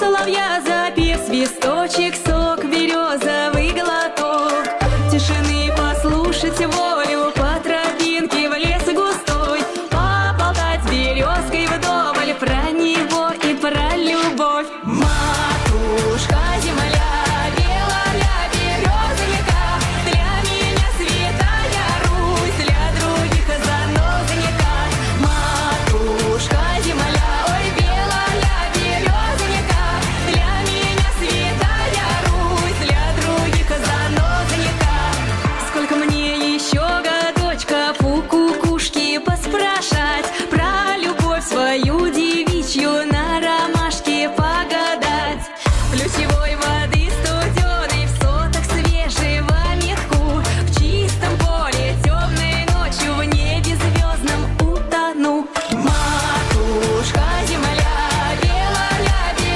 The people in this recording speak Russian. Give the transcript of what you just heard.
соловья запев, свисточек, сок, березовый глоток. Тишины послушать волю по тропинке в лес густой, поболтать с березкой вдоволь про него и про любовь.